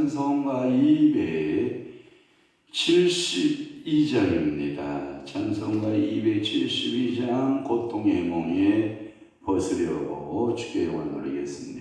찬송가 272장입니다. 찬송가 272장 고통의 몽에 벗으려고 주께 영광을 올리겠습니다.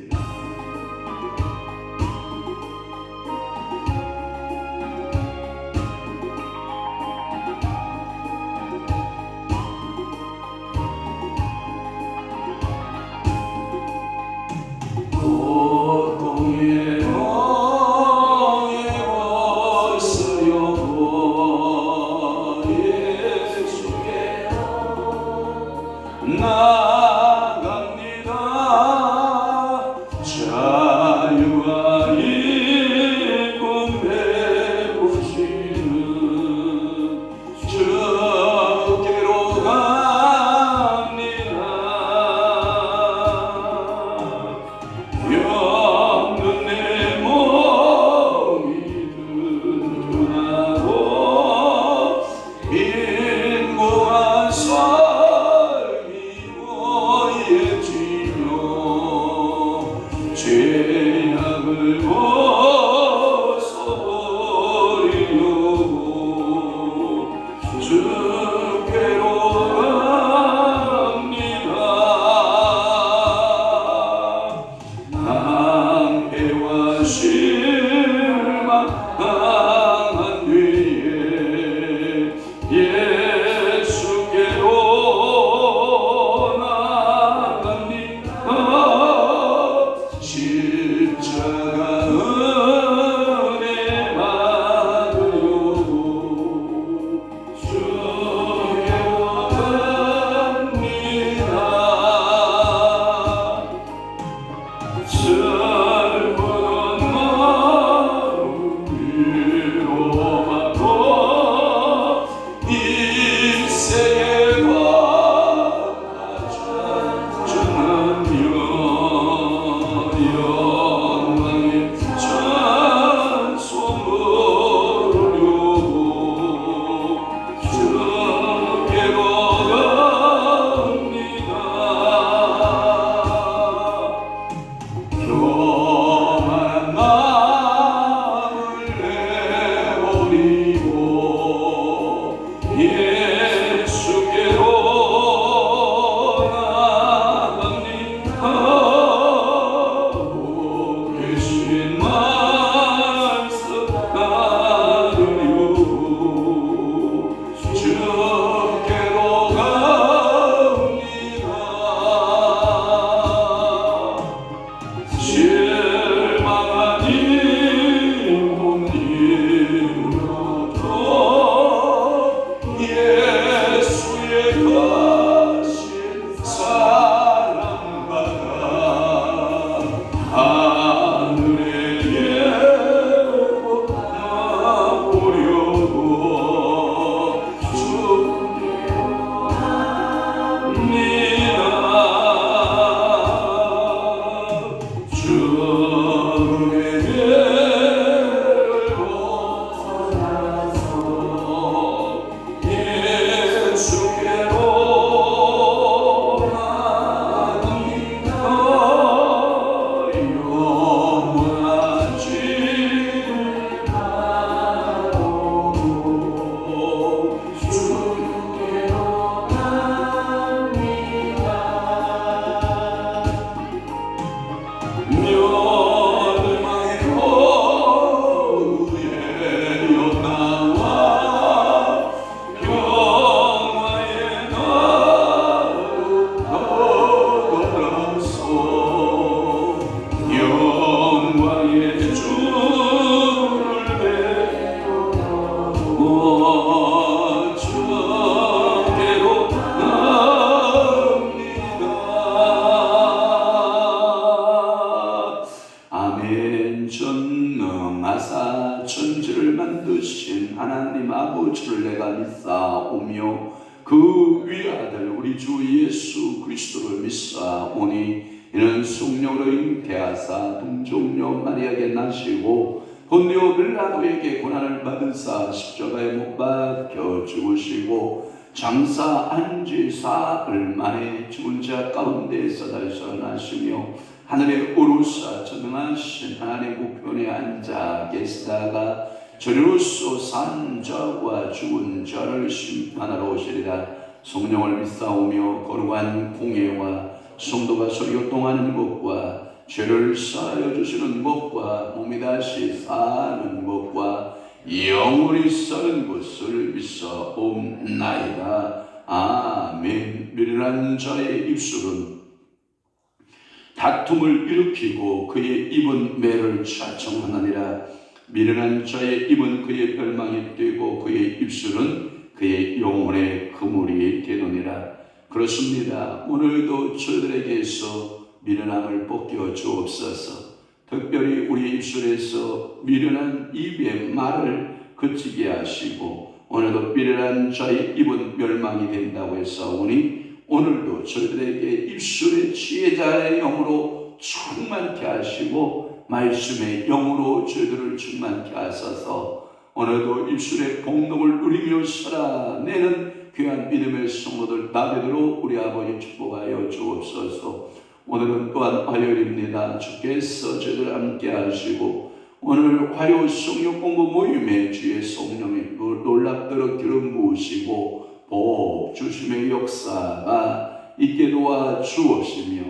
전능하사 천지를 만드신 하나님 아버지를 내가 믿사오며 그 위아들 우리 주 예수 그리스도를 믿사오니 이는 성령으로 잉태하사 동정녀 마리아에게 나시고 본디오 빌라도에게 고난을 받으사 십자가에 못 박혀 죽으시고 장사 한지 사흘 만에 죽은 자 가운데서 다시 살아나시며 하늘에 오르사 전능하신 하나님 우편에 앉아 계시다가 저리로서 산 자와 죽은 자를 심판하러 오시리라. 성령을 믿사오며 거룩한 공예와 성도가 서로 교통하는 것과 죄를 사하여 주시는 것과 몸이 다시 사는 것과 영원히 사는 것을 믿사옵나이다. 아멘. 미련한 자의 입술은 다툼을 일으키고 그의 입은 매를 자청하느니라. 미련한 자의 입은 그의 멸망이 되고 그의 입술은 그의 영혼의 그물이 되느니라. 그렇습니다. 오늘도 저희들에게서 미련함을 벗겨 주옵소서. 특별히 우리 입술에서 미련한 입의 말을 그치게 하시고, 오늘도 미련한 자의 입은 멸망이 된다고 했사오니 오늘도 저희들에게 입술의 지혜자의 영으로 충만케 하시고 말씀의 영으로 저희들을 충만케 하소서. 오늘도 입술의 복록을 누리며 살아내는 귀한 믿음의 성도들 다 되도록 우리 아버지 축복하여 주옵소서. 오늘은 또한 화요일입니다. 주께서 저희들 함께 하시고 오늘 화요 성령 공부 모임에 주의 성령이 놀랍도록 기름 부으시고 복 주심의 역사가 있게 도와 주옵시며,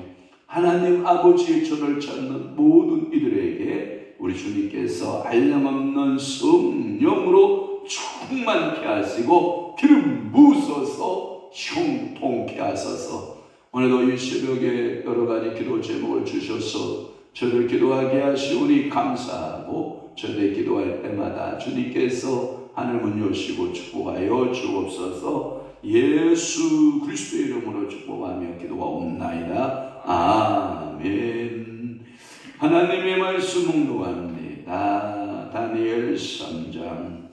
하나님 아버지의 저를 찾는 모든 이들에게 우리 주님께서 한량없는 성령으로 충만케 하시고 기름 부으소서 형통케 하소서. 오늘도 이 새벽에 여러 가지 기도 제목을 주셔서 저를 기도하게 하시오니 감사하고, 저들 기도할 때마다 주님께서 하늘문 여시고 축복하여 주옵소서. 예수 그리스도의 이름으로 축복하며 기도하옵나이다. 아멘. 하나님의 말씀 묵독합니다. 다니엘 3장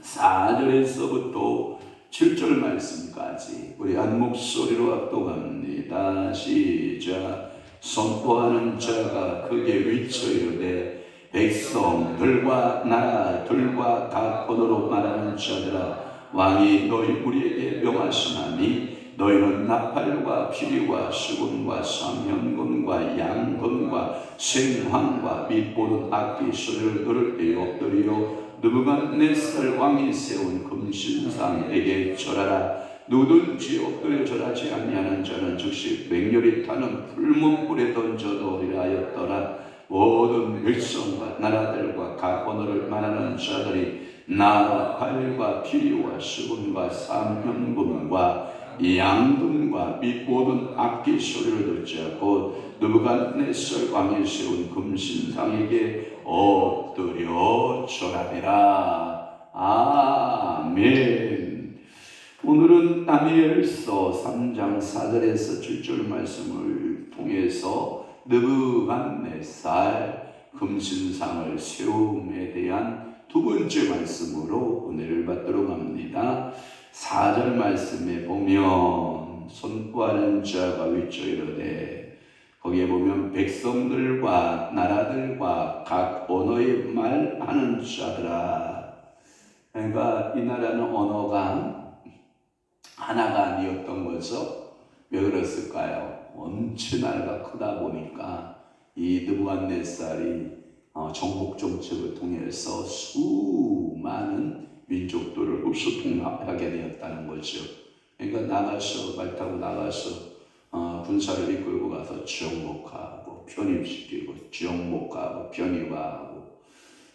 4절에서부터 7절 말씀까지 우리 한 목소리로 합독합니다. 시작. 선포하는 자가 크게 외쳐 이르되 백성들과 나라들과 각 언어로 말하는 자들아, 왕이 너희 우리에게 명하시나니 너희는 나팔과 피리와 수금과 삼현금과 양금과 생황과 및 모든 악기 소리를 들을 때에 엎드리어 느부갓네살 왕이 세운 금신상에게 절하라. 누구든지 엎드려 절하지 아니하는 자는 즉시 맹렬히 타는 불문 불에 던져놓으리라 하였더라. 모든 백성과 나라들과 각 언어를 말하는 자들이 나팔과 피리와 수금과 삼현금과 양금과 및 모든 악기 소리를 듣자 곧 느부갓네살 왕이 세운 금신상에게 엎드려 절하리라. 아멘. 오늘은 다니엘서 3장 4절에서 7절 말씀을 통해서 느부갓네살 금신상을 세움에 대한 두 번째 말씀으로 은혜를 받도록 합니다. 4절 말씀에 보면 선포하는 자가 외쳐 이르되, 거기에 보면 백성들과 나라들과 각 언어의 말하는 자들아. 그러니까 이 나라는 언어가 하나가 아니었던 거죠. 왜 그랬을까요? 원체 나라가 크다 보니까 이 느부갓네살이 정복 정책을 통해서 수많은 민족들을 흡수통합하게 되었다는 거죠. 그러니까 나가서 말 타고 나가서 군사를 이끌고 가서 정복하고 편입시키고 정복하고 편입하고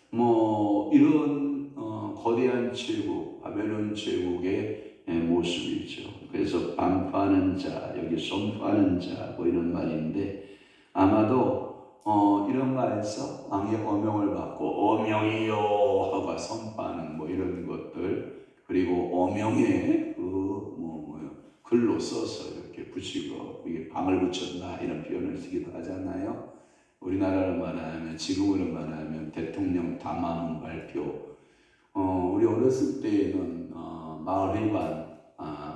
뭐 이런 거대한 제국, 바벨론 제국의 모습이죠. 그래서 반포하는 자, 여기 선포하는 자 뭐 이런 말인데, 아마도 이런 말에서 왕의 어명을 받고 어명이요 하고 선포하는 뭐 이런 것들, 그리고 어명에 글로 써서 이렇게 붙이고 이게 방을 붙였다 이런 표현을 쓰기도 하잖아요. 우리나라로 말하면, 지금으로 말하면 대통령 담화문 발표. 우리 어렸을 때에는 마을회관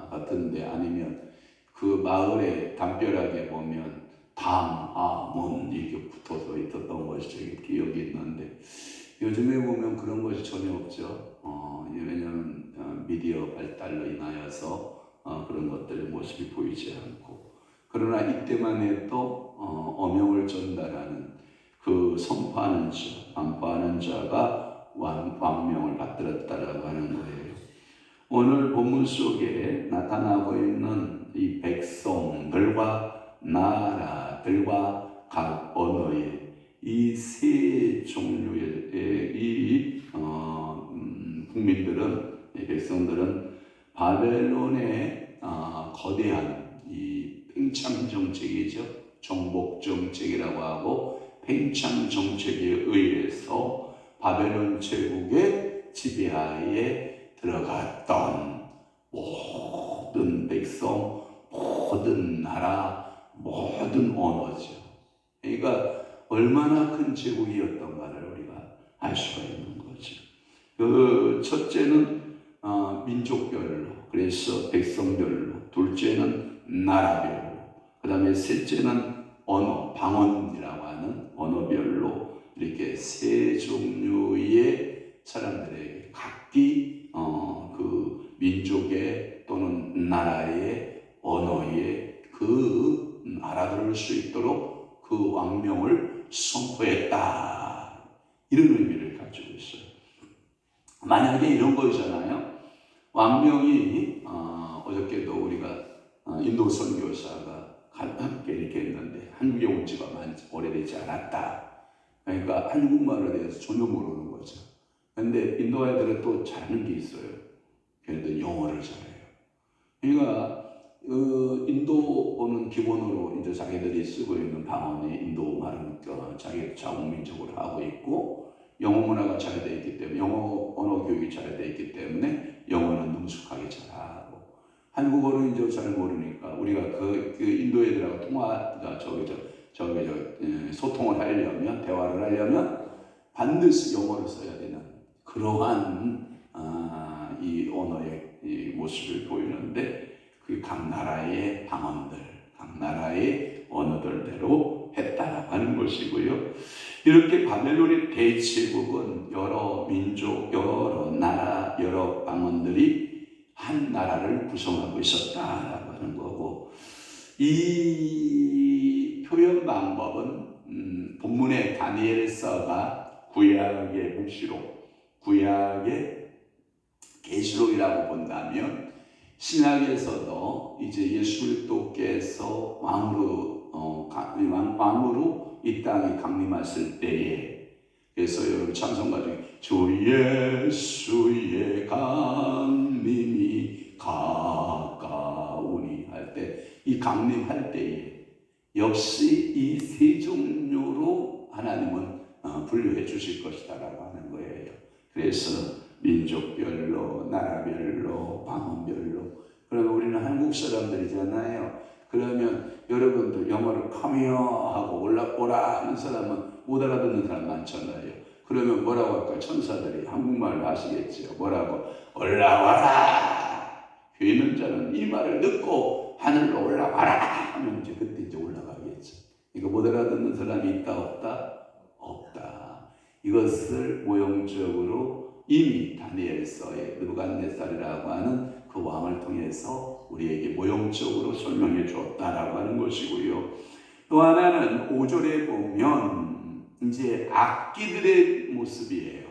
같은데, 아니면 그 마을에 담벼락에 보면 담화문 이렇게 붙어서 있었던 것이 기억이 있는데, 요즘에 보면 그런 것이 전혀 없죠. 왜냐하면 미디어 발달로 인하여서 그런 것들의 모습이 보이지 않고, 그러나 이때만 해도 어명을 전달하는 그 선포하는 자, 반포하는 자가 왕명을 받들었다라고 하는 거예요. 오늘 본문 속에 나타나고 있는 이 백성들과 나라들과 각 언어의 이 세 종류의 국민들은, 이 백성들은 바벨론의 거대한 이 팽창 정책이죠. 정복 정책이라고 하고 팽창 정책에 의해서 바벨론 제국의 지배하에 들어갔던 모든 백성, 모든 나라, 모든 언어죠. 그러니까 얼마나 큰 제국이었던가를 우리가 알 수가 있는 거죠. 그 첫째는 민족별로, 그래서 백성별로, 둘째는 나라별로, 그 다음에 셋째는 언어, 방언이라고 하는 언어별로 이렇게 세 종류의 사람들에게 각기 그 민족의 또는 나라의 언어에 그 알아들을 수 있도록 그 왕명을 선포했다. 이런 의미를 가지고 있어요. 만약에 이런 거잖아요. 왕명이 어저께도 우리가 인도 선교사가 함께 이렇게 했는데 한국에 온 지가 오래되지 않았다. 그러니까 한국말에 대해서 전혀 모르는 거죠. 근데 인도 애들은 또 잘하는 게 있어요. 걔네들 영어를 잘해요. 그러니까 인도어는 기본으로 이제 자기들이 쓰고 있는 방언이 인도 말은 자기 자국민족으로 하고 있고, 영어 문화가 잘 돼 있기 때문에, 영어 언어 교육이 잘 돼 있기 때문에 영어는 능숙하게 잘하고, 한국어를 이제 잘 모르니까 우리가 그 인도 애들하고 소통을 하려면, 대화를 하려면 반드시 영어를 써야 되는 그러한 이 언어의 이 모습을 보이는데, 그 각 나라의 방언들, 각 나라의 언어들대로 했다라고 하는 것이고요. 이렇게 바벨론의 대제국은 여러 민족, 여러 나라, 여러 방언들이 한 나라를 구성하고 있었다라고 하는 거고, 이 표현 방법은 본문의 다니엘서가 구약의 묵시록, 구약의 계시록이라고 본다면, 신약에서도 이제 예수 그리스도께서 왕으로 이 땅에 강림하실 때에, 그래서 여러분 찬송가 중에 주 예수의 강림이 가까우니 할 때, 이 강림할 때에 역시 이 세 종류로 하나님은 분류해 주실 것이다라고 하는 거예요. 그래서 민족별로, 나라별로, 방언별로. 그러면 우리는 한국 사람들이잖아요. 그러면 여러분들 영어를 come here 하고 오라 하는 사람은 못 알아듣는 사람 많잖아요. 그러면 뭐라고 할까요? 천사들이 한국말로 하시겠죠. 뭐라고? 올라와라. 귀 있는 자는 이 말을 듣고 하늘로 올라와라 하면 이제 그때 이제 올라가겠죠. 이거 못 알아듣는 사람이 있다 없다? 없다. 이것을 모형적으로 이미 다니엘서의 느부갓네살이라고 하는 그 왕을 통해서 우리에게 모형적으로 설명해 주었다라고 하는 것이고요. 또 하나는 5절에 보면 이제 악기들의 모습이에요.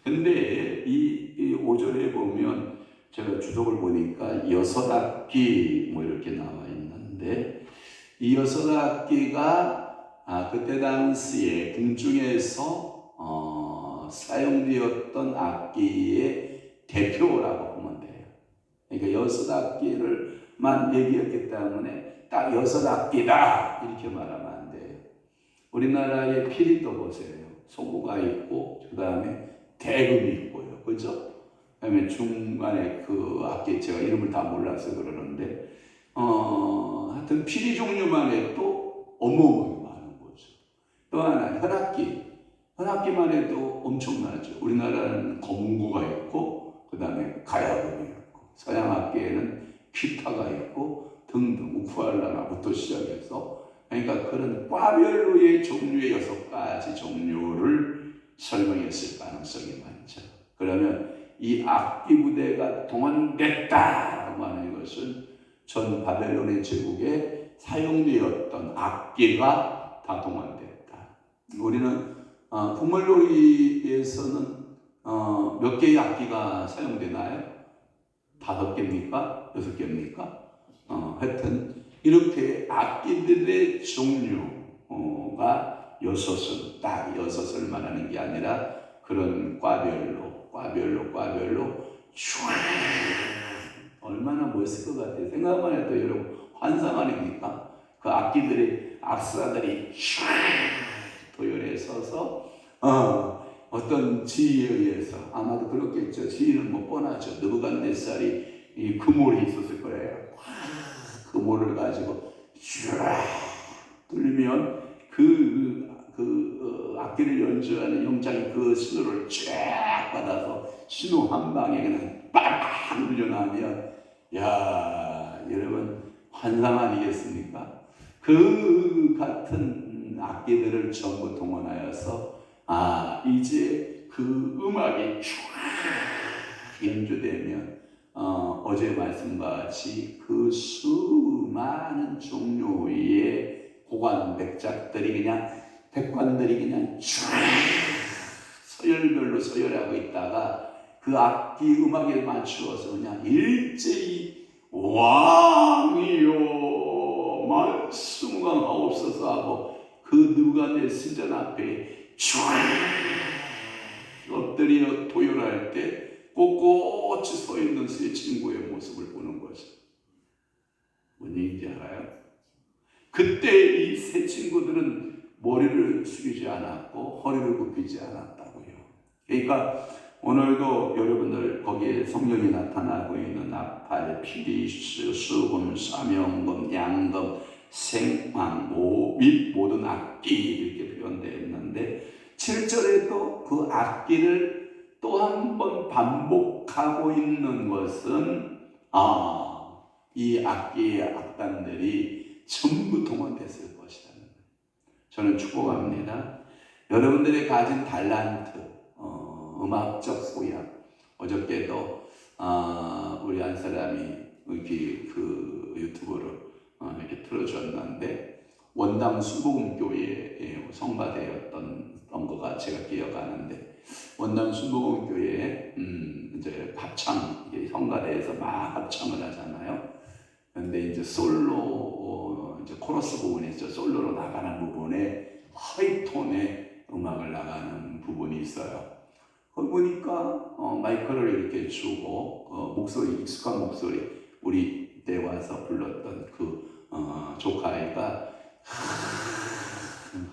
근데 이 5절에 보면 제가 주석을 보니까 6악기 뭐 이렇게 나와 있는데, 이 6악기가 그때 당시에 궁중에서 사용되었던 악기의 대표라고 보면 돼요. 그러니까 6악기를만 얘기했기 때문에 딱 6악기다 이렇게 말하면 안 돼요. 우리나라의 피리도 보세요. 소구가 있고 그 다음에 대금이 있고요. 그죠? 그 다음에 중간에 그 악기, 제가 이름을 다 몰라서 그러는데 하여튼 피리 종류만 해도 어마어마하게 많은 거죠. 또 하나 현악기만 해도 엄청나죠. 우리나라는 검구가 있고 그 다음에 가야금이 있고, 서양 악기에는 기타가 있고 등등 우쿠알라나부터 시작해서, 그러니까 그런 과별로의 종류의 6가지 종류를 설명했을 가능성이 많죠. 그러면 이 악기 부대가 동원됐다라고 하는 것은 전 바벨론의 제국에 사용되었던 악기가 다 동원됐다. 우리는 풍물놀이에서는 몇 개의 악기가 사용되나요? 5개입니까? 6개입니까? 하여튼 이렇게 악기들의 종류가 6을 딱 6을 말하는 게 아니라 그런 과별로 촤 얼마나 멋있을 것 같아요. 생각만 해도 여러분 환상 아닙니까? 그 악기들의 악사들이 촤 도열에 서서 어떤 지위에 의해서 아마도 그렇겠죠. 지위는 뭐 뻔하죠. 느부갓네살이 이 금올이 있었을 거예요. 금올을 가지고 쫙 돌리면 악기를 연주하는 용장이 그 신호를 쫙 받아서 신호 한 방에 그냥 빵빵 눌려나면 야 여러분 환상 아니겠습니까? 그 같은 악기들을 전부 동원하여서 이제 그 음악이 쫙 연주되면 어제 말씀과 같이 그 수많은 종류의 고관 백작들이 그냥 백관들이 그냥 쫙 서열별로 서열하고 있다가 그 악기 음악에 맞추어서 그냥 일제히 왕이요 만수무강하옵소서 하고 그 누가네 신전 앞에 쫙 엎드려 도열할 때 꼿꼿이 서 있는 세 친구의 모습을 보는 거죠. 뭔 얘기인지 알아요? 그때 이 세 친구들은 머리를 숙이지 않았고 허리를 굽히지 않았다고요. 그러니까 오늘도 여러분들 거기에 성령이 나타나고 있는 나팔, 피리, 수금, 사명금, 양금, 생황, 및 모든 악기 이렇게 표현되어 있는데 7절에도 그 악기를 또 한 번 반복하고 있는 것은 이 악기의 악단들이 전부 동원됐을 것이다. 저는 축복합니다. 여러분들이 가진 달란트, 음악적 소양. 어저께도 우리 한 사람이 이렇게 그 유튜브로 이렇게 틀어줬는데 원당 순복음교회에 성가되었던 거가 제가 기억하는데 원당 순복음교회에 이제 합창 성가대에서 막 합창을 하잖아요. 그런데 이제 솔로 이제 코러스 부분이 있죠. 솔로로 나가는 부분에 하이톤의 음악을 나가는 부분이 있어요. 거기 보니까 마이크를 이렇게 주고 목소리 익숙한 목소리 우리 때 와서 불렀던 그 조카아이가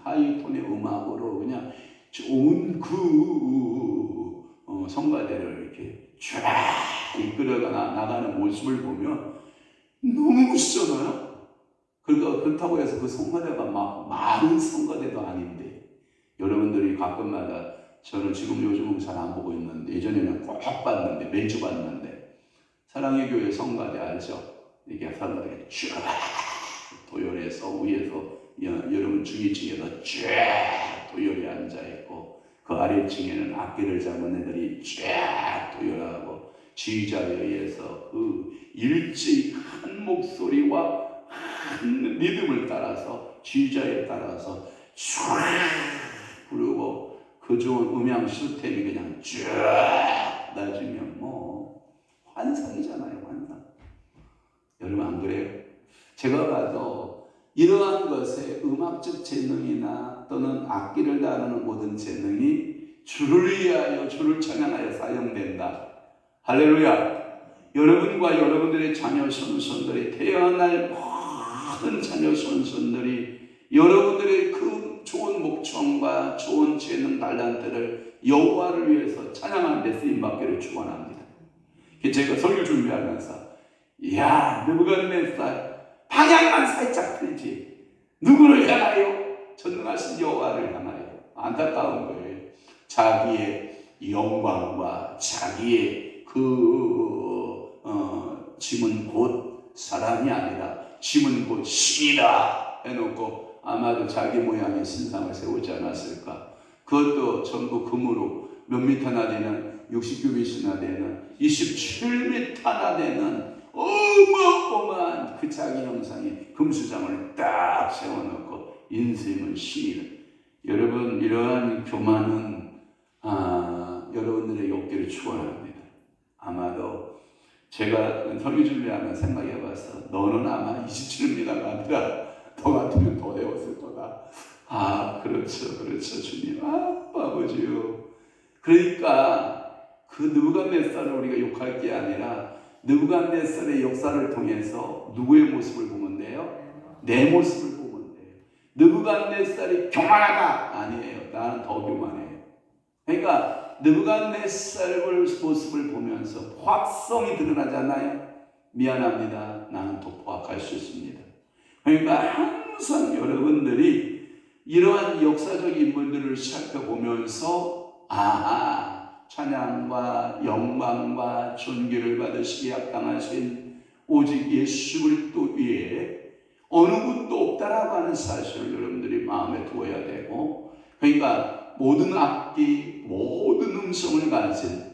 하이톤의 음악으로 그냥 좋은 그 성가대를 이렇게 쫙 이끌어가 나가는 모습을 보면 너무 멋있잖아요. 그러니까 그렇다고 해서 그 성가대가 막 많은 성가대도 아닌데 여러분들이 가끔마다 저는 지금 요즘은 잘 안 보고 있는데 예전에는 꼭 봤는데 매주 봤는데 사랑의 교회 성가대 알죠? 이게 사람들이 쫙 도열해서 위에서 여러분 중위층에서 쫙 도열이 앉아있고 그 아래층에는 악기를 잡은 애들이 쫙 도열하고 지휘자에 의해서 그 일제히 한 목소리와 한 리듬을 따라서 지휘자에 따라서 쫙 부르고 그 좋은 음향 시스템이 그냥 쫙 나주면 뭐 환상이잖아요. 환상. 여러분 안 그래요? 제가 봐도 이러한 것에 음악적 재능이나 또는 악기를 다루는 모든 재능이 주를 위하여 주를 찬양하여 사용된다. 할렐루야. 여러분과 여러분들의 자녀 손손들이 태어날 모든 자녀 손손들이 여러분들의 그 좋은 목청과 좋은 재능 달란트를 여호와를 위해서 찬양하는 데 쓰임받기를 축원합니다. 제가 설교 준비하면서 야 느부갓네살 방향만 살짝 틀지 누구를 향하여? 전능하신 여호와를 향하여. 안타까운 거예요. 자기의 영광과 자기의 짐은 곧 사람이 아니라 짐은 곧 신이다 해놓고 아마도 자기 모양의 신상을 세우지 않았을까. 그것도 전부 금으로 몇 미터나 되는 60규빗이나 되는 27미터나 되는 어마어마한 그 자기 형상의 금수장을 딱 세워놓고 인생은 신이다. 여러분, 이러한 교만은 여러분들에게 없기를 축원합니다. 아마도 제가 설교 준비하면 생각해봐서 너는 아마 27입니다가 아니라 너 같으면 더 배웠을 거다. 그렇죠, 그렇죠, 주님. 아버지요. 그러니까 그 느부갓네살을 우리가 욕할 게 아니라 느부갓네살의 역사를 통해서 누구의 모습을 보면 돼요? 내 모습을 보면 돼요. 느부갓네살이 교만하다 아니에요. 나는 더 교만해요. 그러니까 느부갓네살 모습을 보면서 포악성이 드러나잖아요. 미안합니다. 나는 더 포악할 수 있습니다. 그러니까 항상 여러분들이 이러한 역사적 인물들을 살펴보면서 찬양과 영광과 존귀를 받으시기 합당하신 오직 예수 그리스도 위에 어느 분도 없다라고 하는 사실을 여러분들이 마음에 두어야 되고, 그러니까 모든 악기, 모든 음성을 가진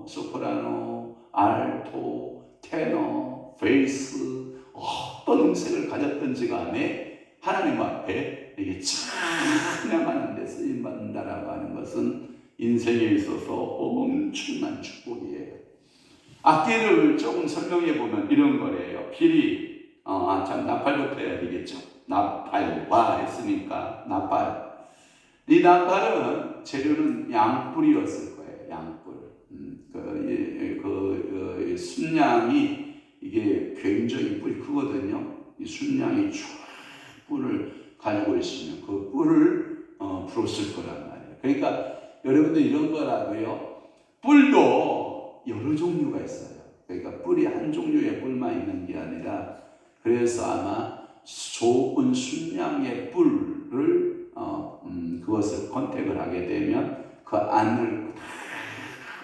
소프라노, 알토, 테너, 베이스, 어떤 음색을 가졌든지 간에 하나님 앞에 이게 찬양하는 데 쓰임받는다라고 하는 것은 인생에 있어서 엄청난 축복이에요. 악기를 조금 설명해 보면 이런 거래요. 피리, 나팔부터 해야 되겠죠. 나팔과 했으니까 나팔. 이 나팔은 재료는 양뿔이었을 거예요. 양뿔. 순양이 이게 굉장히 뿔이 크거든요. 이 순양이 쭉 뿔을 가지고 있으면 그 뿔을 불었을 거란 말이에요. 그러니까 여러분들 이런 거라고요. 뿔도 여러 종류가 있어요. 그러니까 뿔이 한 종류의 뿔만 있는 게 아니라, 그래서 아마 좋은 순양의 뿔을 그것을 컨택을 하게 되면 그 안을 다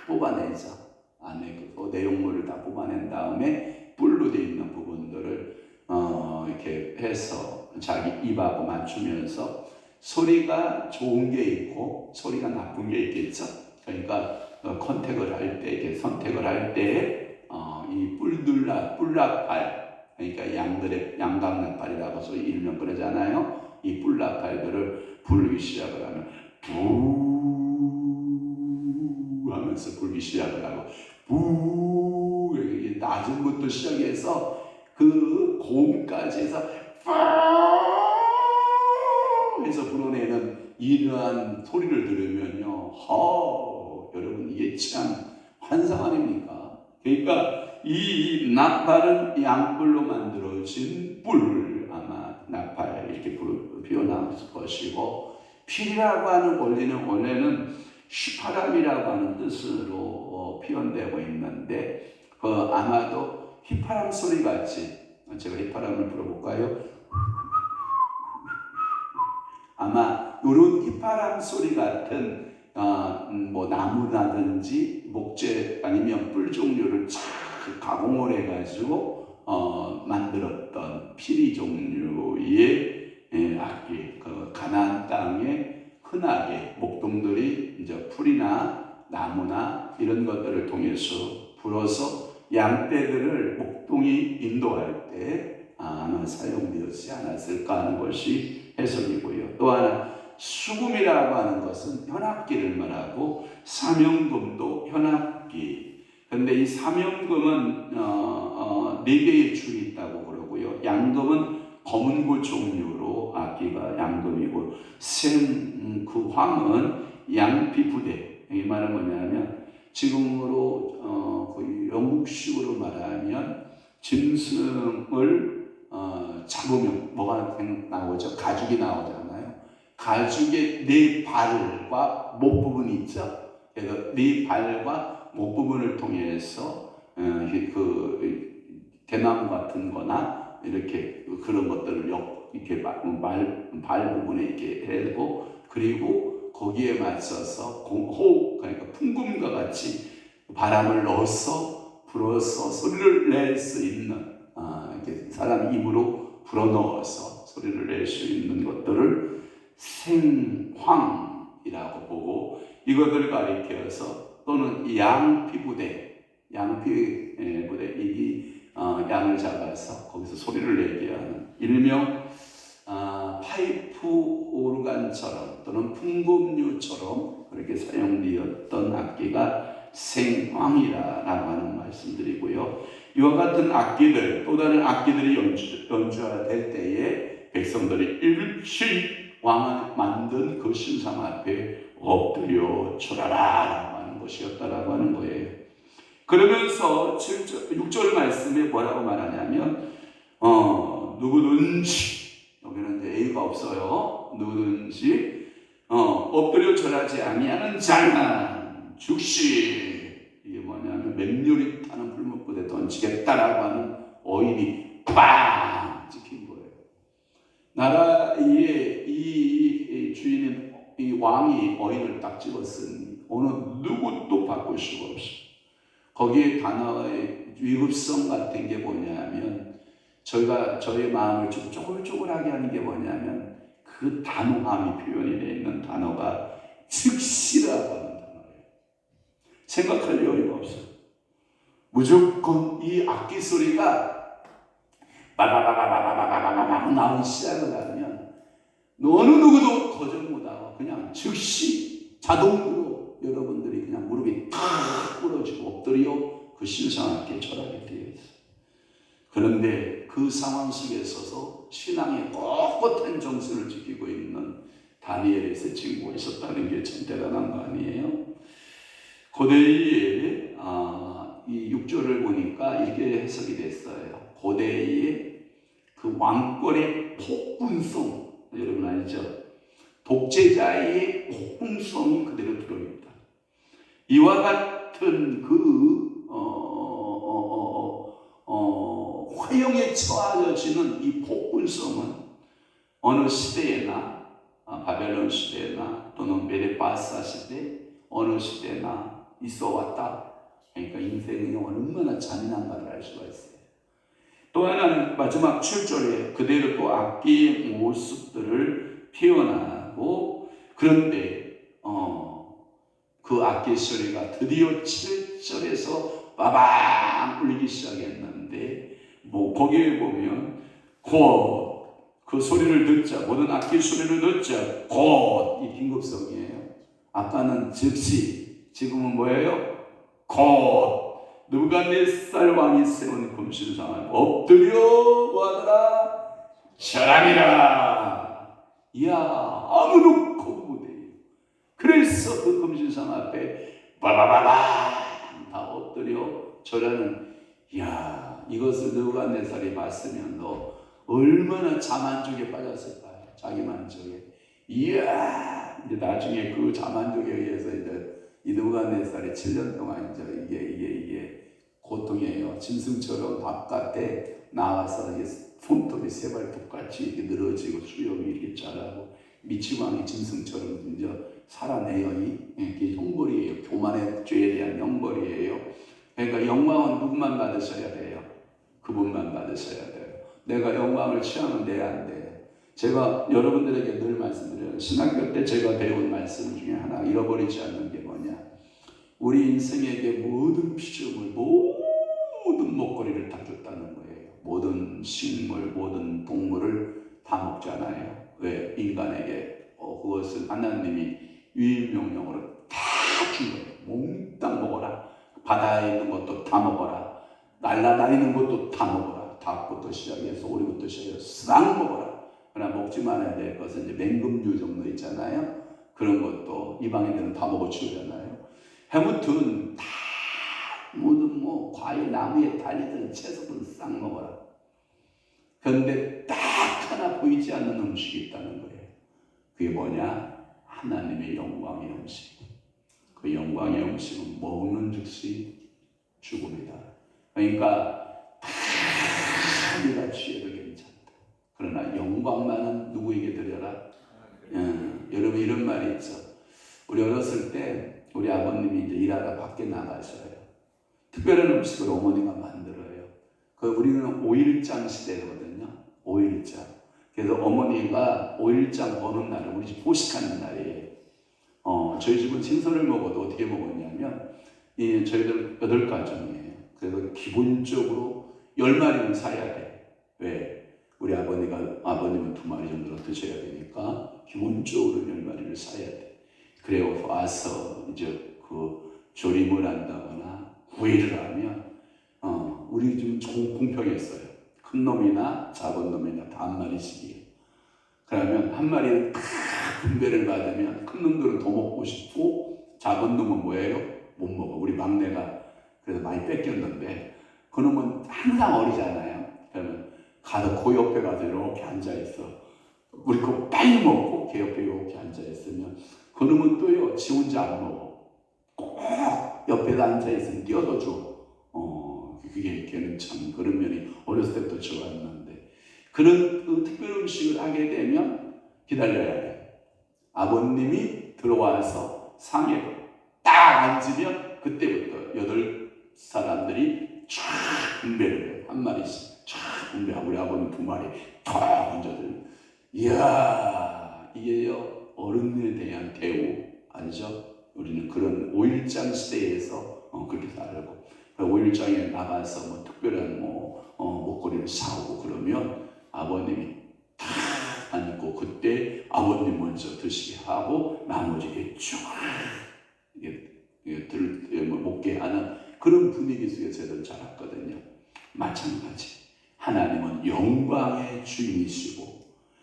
뽑아내죠. 안에 그 내용물을 다 뽑아낸 다음에 뿔로 되어 있는 부분들을 이렇게 해서 자기 입하고 맞추면서 소리가 좋은 게 있고 소리가 나쁜 게 있겠죠. 그러니까 컨택을 할 때, 이렇게 선택을 할 때 이 뿔나팔, 그러니까 양강나팔이라고 소위 일명 그러잖아요. 이 뿔나팔들을 부르기 시작을 하면 부 하면서 부르기 시작을 하고, 부 이게 낮은 것도 시작해서 그 고음까지 해서 해서 불어내는 이러한 소리를 들으면요, 여러분 이게 참 환상 아닙니까? 그러니까 이 나팔은 양뿔로 만들어진 뿔, 아마 나팔 이렇게 표현할 것이고, 필이라고 하는 원래는 휘파람이라고 하는 뜻으로 표현되고 있는데, 아마도 휘파람 소리 같이, 제가 휘파람을 불어볼까요? 아마 이런 휘파람 소리 같은 나무라든지 목재 아니면 뿔 종류를 가공을 해가지고 만들었던 피리 종류의 악기, 그 가나안 땅에 흔하게 목동들이 이제 풀이나 나무나 이런 것들을 통해서 불어서 양떼들을 목동이 인도할 때 아마 사용되었지 않았을까 하는 것이 해석이고요. 또 하나 수금이라고 하는 것은 현악기를 말하고, 사명금도 현악기. 그런데 이 사명금은 4개의 줄이 있다고 그러고요. 양금은 검은고 종류로 악기가 양금이고, 그 황은 양피부대. 이 말은 뭐냐면 지금으로 영국식으로 말하면 짐승을 잡으면 뭐가 나오죠? 가죽이 나오잖아요. 가죽의 네 발과 목 부분이 있죠. 그래서 네 발과 목 부분을 통해서 대나무 같은 거나 이렇게 그런 것들을 이렇게 발 부분에 이렇게 하고, 그리고 거기에 맞춰서 그러니까 풍금과 같이 바람을 넣어서 불어서 소리를 낼 수 있는, 이렇게 사람 입으로 불어넣어서 소리를 낼 수 있는 것들을 생황이라고 보고, 이것들을 가리켜서 또는 양피부대, 이 양을 잡아서 거기서 소리를 내게 하는 일명 테이프 오르간처럼 또는 풍금류처럼 그렇게 사용되었던 악기가 생황이라고 하는 말씀드리고요. 이와 같은 악기들, 또 다른 악기들이 연주가 될 때에 백성들이 일시 왕을 만든 그 신상 앞에 엎드려 절하라라고 하는 것이었다라고 하는 거예요. 그러면서 6절 말씀에 뭐라고 말하냐면 누구든지, 여기는 이제 A가 없어요. 누구든지 엎드려 절하지 아니하는 자는 즉시, 이게 뭐냐면 맹렬히 타는 불못부대 던지겠다라고 하는 어인이 빵 찍힌 거예요. 나라의 이 주인인 이 왕이 어인을 딱 찍었으니 어느 누구도 바꿀 수가 없어. 거기에 단어의 위급성 같은 게 뭐냐면, 저의 마음을 좀 쪼글쪼글하게 하는 게 뭐냐면, 그 단호함이 표현이 되어 있는 단어가 즉시라고 하는 단어예요. 생각할 여유가 없어요. 무조건 이 악기 소리가 바바바바바바바바바바 나오기 시작을 하면 어느 누구도 거절 못하고 그냥 즉시 자동으로 여러분들이 그냥 무릎이 탁 부러지고 엎드려 그 신상 앞에 절하게 되어 있어요. 그런데 그 상황 속에 있어서 신앙의 꼿꼿한 정신을 지키고 있는 다니엘의 세 친구가 있었다는 게 참 대단한 거 아니에요? 고대의 이 6절을 보니까 이렇게 해석이 됐어요. 고대의 그 왕권의 폭군성, 여러분 알죠? 독재자의 폭군성이 그대로 들어있다. 이와 같은 화형에 처하여지는 이 폭군성은 어느 시대에나, 바벨론 시대나 또는 메데바사 시대, 어느 시대나 있어 왔다. 그러니까 인생이 얼마나 잔인한가를 알 수가 있어요. 또 하나는 마지막 7절에 그대로 또 악기의 모습들을 표현하고, 그런데 그 악기 소리가 드디어 7절에서 빠방 울리기 시작했는데, 거기에 보면 곧 그 소리를 듣자, 모든 악기 소리를 듣자, 곧 이 긴급성이에요. 아까는 즉시, 지금은 뭐예요? 곧 느부갓네살 왕이 세운 금신상을 엎드려 뭐하더라? 절하니라. 이야, 아무도 거부 못해요. 그래서 그 금신상 앞에 바바바바 다 엎드려 절하는, 이야, 이것을 느부갓네살이 봤으면 너 얼마나 자만족에 빠졌을까요? 자기 만족에. 이야, 이제 나중에 그 자만족에 의해서 이제 이 느부갓네살이 7년 동안 이제 이게 고통이에요. 짐승처럼 바깥에 나와서 손톱이 세발 똑같이 이렇게 늘어지고 수염이 이렇게 자라고, 미치광이 짐승처럼 이제 살아내요. 이게 형벌이에요. 교만의 죄에 대한 형벌이에요. 그러니까 영광은 누구만 받으셔야 돼요? 그분만 받으셔야 돼요. 내가 영광을 취하면 돼야 안 돼요. 제가 여러분들에게 늘 말씀드려요. 신학교 때 제가 배운 말씀 중에 하나, 잃어버리지 않는 게 뭐냐? 우리 인생에게 모든 피조물, 모든 먹거리를 다 줬다는 거예요. 모든 식물, 모든 동물을 다 먹잖아요. 왜? 인간에게 그것을 하나님이 유일명령으로 다 준 거예요. 몽땅 먹어라. 바다에 있는 것도 다 먹어라. 날아다니는 것도 다 먹어라. 닭부터 시작해서 오리부터 시작해서 싹 먹어라. 그러나 먹지 말아야 될 것은 이제 맹금류 정도 있잖아요. 그런 것도 이방인들은 다 먹어 치우잖아요. 아무튼 다 모든 과일 나무에 달리든 채소든 싹 먹어라. 그런데 딱 하나 보이지 않는 음식이 있다는 거예요. 그게 뭐냐? 하나님의 영광의 음식. 그 영광의 음식은 먹는 즉시 죽음이다. 그러니까 우리가 취해도 괜찮다. 그러나 영광만은 누구에게 드려라? 여러분 이런 말이 있죠. 우리 어렸을 때 우리 아버님이 이제 일하다 밖에 나가셔요. 특별한 음식을 어머니가 만들어요. 우리는 5일장 시대거든요. 5일장. 그래서 어머니가 5일장 버는 날은 우리 집 보식하는 날이에요. 저희 집은 생선을 먹어도 어떻게 먹었냐면, 저희들 8가정이에요. 그래서 기본적으로 10마리는 사야 돼. 왜? 우리 아버님은 2마리 정도 드셔야 되니까 기본적으로 10마리를 사야 돼. 그래요. 와서 이제 그 조림을 한다거나 구이를 하면 우리 좀 공평했어요. 큰 놈이나 작은 놈이나 다 1마리씩이에요. 그러면 1마리는 다 분배를 받으면 큰 놈들은 더 먹고 싶고 작은 놈은 뭐예요? 못 먹어. 우리 막내가 그래서 많이 뺏겼는데 그 놈은 항상 어리잖아요. 그러면 가서 그 옆에 가서 이렇게 앉아있어. 우리 거 빨리 먹고 걔 옆에 이렇게 앉아있으면 그 놈은 또요 지 혼자 안 먹어. 꼭 옆에다 앉아있으면 띄어서 줘. 걔는 참 그런 면이 어렸을 때부터 좋았는데 그런 특별 음식을 하게 되면 기다려야 돼. 아버님이 들어와서 상에 딱 앉으면 그때부터 8사람들이 쫙 분배를 해요. 1마리씩 쫙 분배하고 우리 아버님 2마리 탁 얹어들. 이야 이게요 어른에 대한 대우 알죠? 우리는 그런 5.1장 시대에서 그렇게 살고 5.1장에 나가서 뭐 특별한 목걸이를 사오고 그러면 아버님이 다 앉고 그때 아버님 먼저 드시게 하고 나머지게 쫙 먹게 하는 그런 분위기 속에서 저희들 자랐거든요. 마찬가지 하나님은 영광의 주인이시고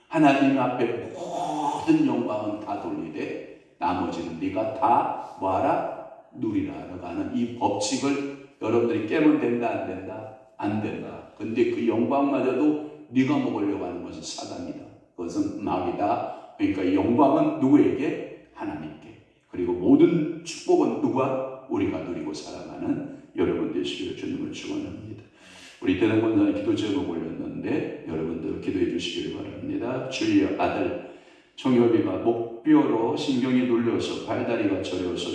하나님 앞에 모든 영광은 다 돌리되 나머지는 네가 다 뭐하라? 누리라 하는 이 법칙을 여러분들이 깨면 된다 안 된다? 안 된다. 근데 그 영광마저도 네가 먹으려고 하는 것은 사단이다. 그것은 마귀다. 그러니까 영광은 누구에게? 하나님께. 그리고 모든 축복은 누가? 우리가 누리고 살아가는 여러분 되시기를 주님을 축원합니다. 우리 대단 권사님 기도 제목 올렸는데 여러분들 기도해 주시기를 바랍니다. 주의 아들 정엽이가 목뼈로 신경이 눌려서 발다리가 저려서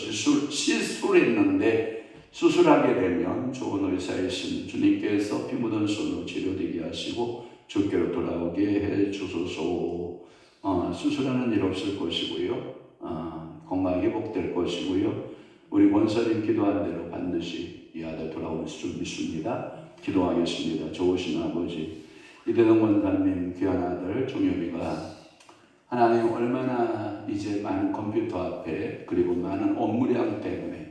시술을 했는데 수술하게 되면 좋은 의사이신 주님께서 피 묻은 손으로 치료되게 하시고 주께로 돌아오게 해 주소서. 수술하는 일 없을 것이고요. 건강 회복될 것이고요. 우리 권사님 기도한 대로 반드시 이 아들 돌아올 줄 믿습니다. 기도하겠습니다. 좋으신 아버지 이대동 권사님 귀한 아들 종엽이가 하나님 얼마나 이제 많은 컴퓨터 앞에 그리고 많은 업무량 때문에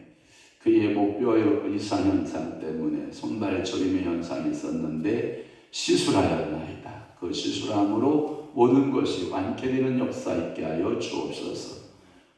그의 목뼈의 이상 현상 때문에 손발 저림의 현상이 있었는데 시술하였나이다. 그 시술함으로 모든 것이 완쾌되는 역사 있게 하여 주옵소서.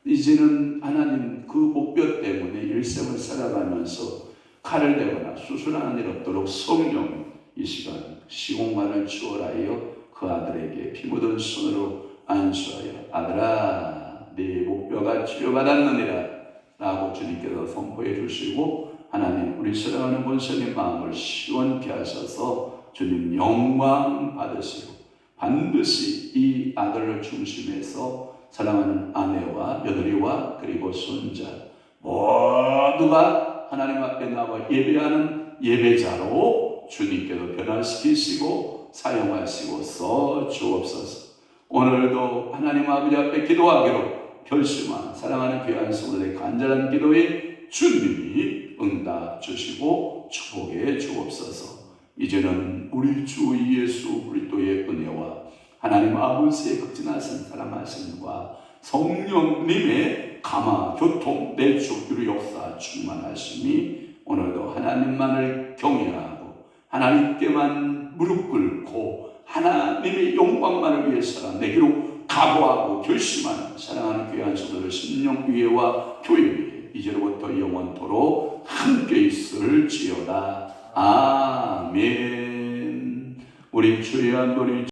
이제는 하나님 그 목뼈 때문에 일생을 살아가면서 칼을 대거나 수술하는 일 없도록 성령 이 시간 시공간을 추월하여 그 아들에게 피 묻은 손으로 안수하여 아들아 네 목뼈가 치료받았느니라 라고 주님께서 선포해 주시고 하나님 우리 사랑하는 권사님 마음을 시원케 하셔서 주님 영광 받으시고 반드시 이 아들을 중심해서 사랑하는 아내와 며느리와 그리고 손자 모두가 하나님 앞에 나와 예배하는 예배자로 주님께서 변화시키시고 사용하시고서 주옵소서. 오늘도 하나님 아버지 앞에 기도하기로 결심한 사랑하는 귀한 성도들의 간절한 기도에 주님이 응답 주시고 축복해 주옵소서. 이제는 우리 주 예수 그리스도의 은혜와 하나님 아버지의 극진하신 사랑하심과 성령님의 감화 교통 내주 유료 역사 충만하심이 오늘도 하나님만을 경외하고 하나님께만 무릎 꿇고 하나님의 영광만을 위해 살아내기로 각오하고 결심하는 사랑하는 귀한 성도들 심령 위에와 교회 위에 이제로부터 영원토록 함께 있을지어다. 아멘. 우리 주의 한 분이